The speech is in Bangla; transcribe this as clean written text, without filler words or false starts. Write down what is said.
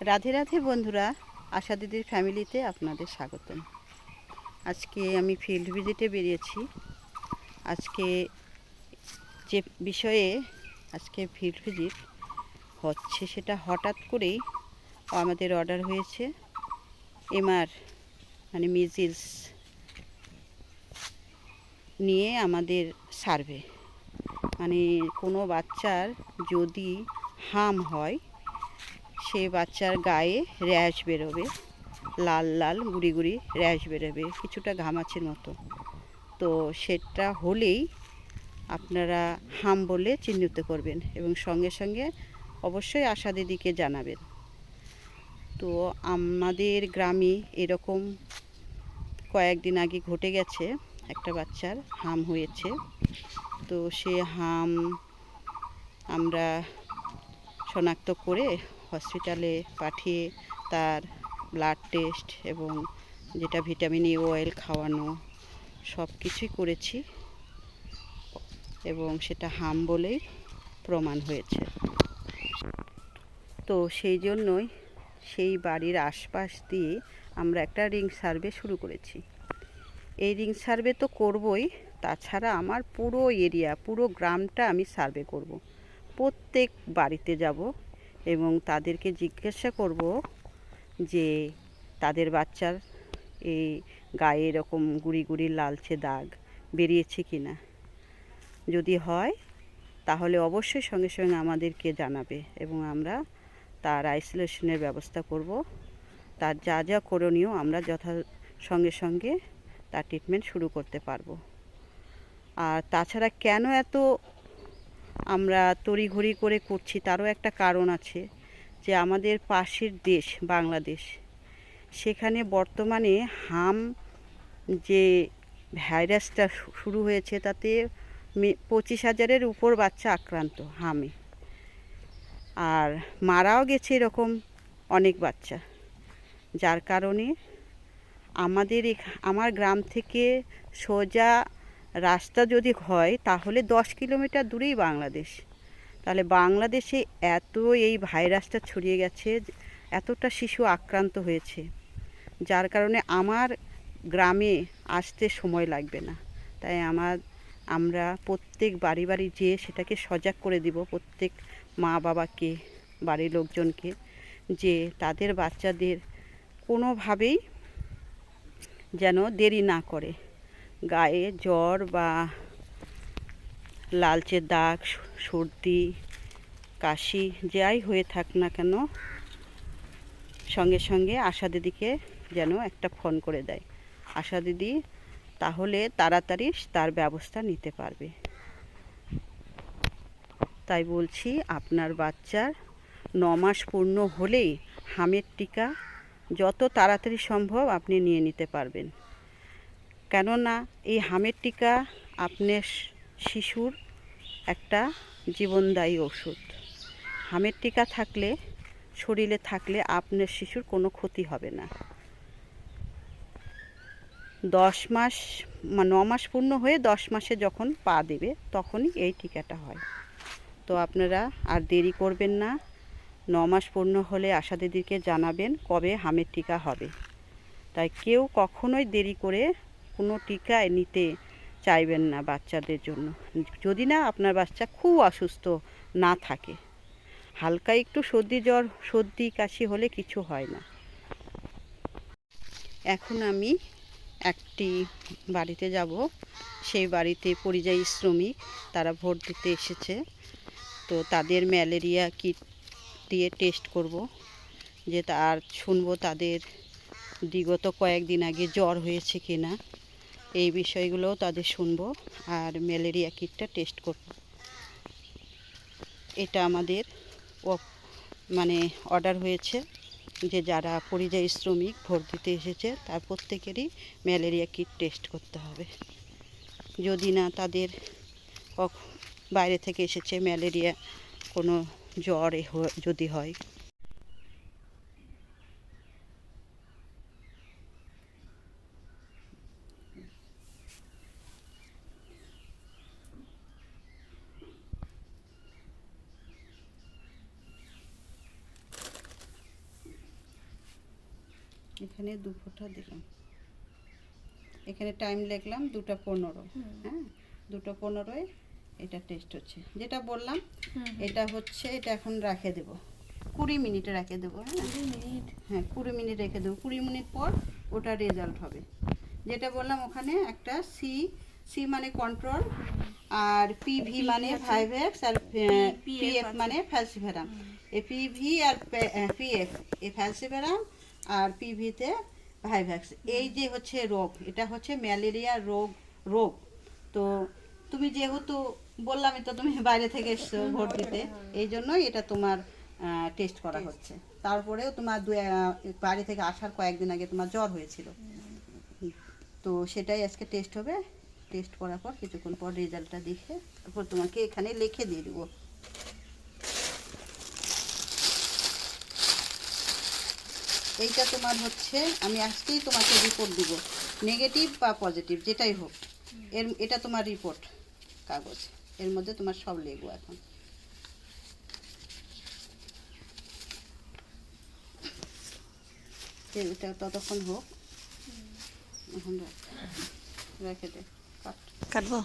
রাধে রাধে বন্ধুরা, আশা দিদির ফ্যামিলিতে আপনাদের স্বাগতম। আজকে আমি ফিল্ড ভিজিটে বেরিয়েছি। আজকে যে বিষয়ে আজকে ফিল্ড ভিজিট হচ্ছে সেটা হঠাৎ করেই আমাদের অর্ডার হয়েছে। এমআর মানে মিজিলস নিয়ে আমাদের সার্ভে, মানে কোনো বাচ্চার যদি হাম হয় সে বাচ্চার গায়ে র্যাশ বেরোবে, লাল লাল গুড়ি গুড়ি র্যাশ বেরোবে, কিছুটা ঘামাচির মতো। তো সেটা হলেই আপনারা হাম বলে চিহ্নিত করবেন এবং সঙ্গে সঙ্গে অবশ্যই আশা দিদিকে জানাবেন। তো আমাদের গ্রামে এরকম কয়েকদিন আগে ঘটে গেছে, একটা বাচ্চার হাম হয়েছে। তো সে হাম আমরা শনাক্ত করে হসপিটালে পাঠিয়ে তার ব্লাড টেস্ট এবং যেটা ভিটামিন এ অয়েল খাওয়ানো সব কিছুই করেছি এবং সেটা হাম বলেই প্রমাণ হয়েছে। তো সেই জন্যই সেই বাড়ির আশপাশ দিয়ে আমরা একটা রিং সার্ভে শুরু করেছি। এই রিং সার্ভে তো করবই, তাছাড়া আমার পুরো এরিয়া, পুরো গ্রামটা আমি সার্ভে করব। প্রত্যেক বাড়িতে যাব এবং তাদেরকে জিজ্ঞাসা করব যে তাদের বাচ্চার এই গায়ে এরকম গুড়ি গুড়ি লালচে দাগ বেরিয়েছে কি না। যদি হয় তাহলে অবশ্যই সঙ্গে সঙ্গে আমাদেরকে জানাবে এবং আমরা তার আইসোলেশনের ব্যবস্থা করব। তার যা যা করণীয় আমরা সঙ্গে সঙ্গে তার ট্রিটমেন্ট শুরু করতে পারবো। আর তাছাড়া কেন এত আমরা তড়িঘড়ি করে করছি তারও একটা কারণ আছে, যে আমাদের পাশের দেশ বাংলাদেশ, সেখানে বর্তমানে হাম যে ভাইরাসটা শুরু হয়েছে তাতে 25,000-এর উপর বাচ্চা আক্রান্ত হামে, আর মারাও গেছে এরকম অনেক বাচ্চা। যার কারণে আমার গ্রাম থেকে সোজা রাস্তা যদি হয় তাহলে 10 কিলোমিটার দূরেই বাংলাদেশ। তাহলে বাংলাদেশে এত এই ভাইরাসটা ছড়িয়ে গেছে, এতটা শিশু আক্রান্ত হয়েছে, যার কারণে আমার গ্রামে আসতে সময় লাগবে না। তাই আমরা প্রত্যেক বাড়ি বাড়ি যেয়ে সেটাকে সজাগ করে দিব, প্রত্যেক মা বাবাকে, বাড়ির লোকজনকে, যে তাদের বাচ্চাদের কোনোভাবেই যেন দেরি না করে। গায়ে জ্বর বা লালচে দাগ, সর্দি, কাশি যাই হয়ে থাক না কেন, সঙ্গে সঙ্গে আশা দিদিকে যেন একটা ফোন করে দেয়। আশা দিদি তাহলে তাড়াতাড়ি তার ব্যবস্থা নিতে পারবে। তাই বলছি, আপনার বাচ্চার 9 মাস পূর্ণ হলেই হামের টিকা যত তাড়াতাড়ি সম্ভব আপনি নিয়ে নিতে পারবেন। কেননা এই হামের টিকা আপনার শিশুর একটা জীবনদায়ী ওষুধ। হামের টিকা থাকলে, শরীরে থাকলে আপনার শিশুর কোনো ক্ষতি হবে না। 9 মাস পূর্ণ হয়ে 10 মাসে যখন পা দেবে তখনই এই টিকাটা হয়। তো আপনারা আর দেরি করবেন না, 9 মাস পূর্ণ হলে আশা দিদিকে জানাবেন কবে হামের টিকা হবে। তাই কেউ কখনোই দেরি করে কোনো টিকা নিতে চাইবেন না বাচ্চাদের জন্য, যদি না আপনার বাচ্চা খুব অসুস্থ না থাকে। হালকা একটু সর্দি কাশি হলে কিছু হয় না। এখন আমি একটি বাড়িতে যাব, সেই বাড়িতে পরিযায়ী শ্রমিক, তারা ভোট দিতে এসেছে। তো তাদের ম্যালেরিয়া কিট দিয়ে টেস্ট করব, যে আর শুনবো তাদের বিগত কয়েকদিন আগে জ্বর হয়েছে কিনা, এই বিষয়গুলোও তাদের শুনবো আর ম্যালেরিয়া কিটটা টেস্ট করব। এটা আমাদের মানে অর্ডার হয়েছে যে যারা পরিযায়ী শ্রমিক ভোট দিতে এসেছে তার প্রত্যেকেরই ম্যালেরিয়া কিট টেস্ট করতে হবে। যদি না তাদের বাইরে থেকে এসেছে ম্যালেরিয়া কোনো জ্বর যদি হয়। এখানে 2 ফোঁটা দিলাম, এখানে টাইম লিখলাম 2:15। হ্যাঁ 2:15 এটা টেস্ট হচ্ছে, যেটা বললাম এটা হচ্ছে, এটা এখন রেখে দেব 20 মিনিটে রেখে দেবো। হ্যাঁ 20 মিনিট, হ্যাঁ 20 মিনিট রেখে দেবো। 20 মিনিট পর ওটা রেজাল্ট হবে। যেটা বললাম ওখানে একটা সি মানে কন্ট্রোল, আর পিভি মানে ভাইভেক্স, আর পিএফ মানে ফ্যালসিফেরাম। এই পিভি আর পিএফ এই ফ্যালসিফেরাম, আর পিভিতে ভাইভ্যাক্স। এই যে হচ্ছে রোগ, এটা হচ্ছে ম্যালেরিয়া রোগ। তো তুমি যেহেতু বললামই তো তুমি বাইরে থেকে এসছো ভোট দিতে, এই জন্যই এটা তোমার টেস্ট করা হচ্ছে। তারপরেও তোমার বাড়ি থেকে আসার কয়েকদিন আগে তোমার জ্বর হয়েছিল, তো সেটাই আজকে টেস্ট হবে। টেস্ট করার পর কিছুক্ষণ পর রেজাল্টটা দেখে তারপর তোমাকে এখানে লিখে দিয়ে দেবো। এইটা তোমার হচ্ছে, আমি আজকেই তোমাকে রিপোর্ট দিব, নেগেটিভ বা পজিটিভ যেটাই হোক। এটা তোমার রিপোর্ট কাগজ, এর মধ্যে তোমার সব লিখবো এখন। এটা ততক্ষণ হোক, এখন রেখে দে, কাটবো।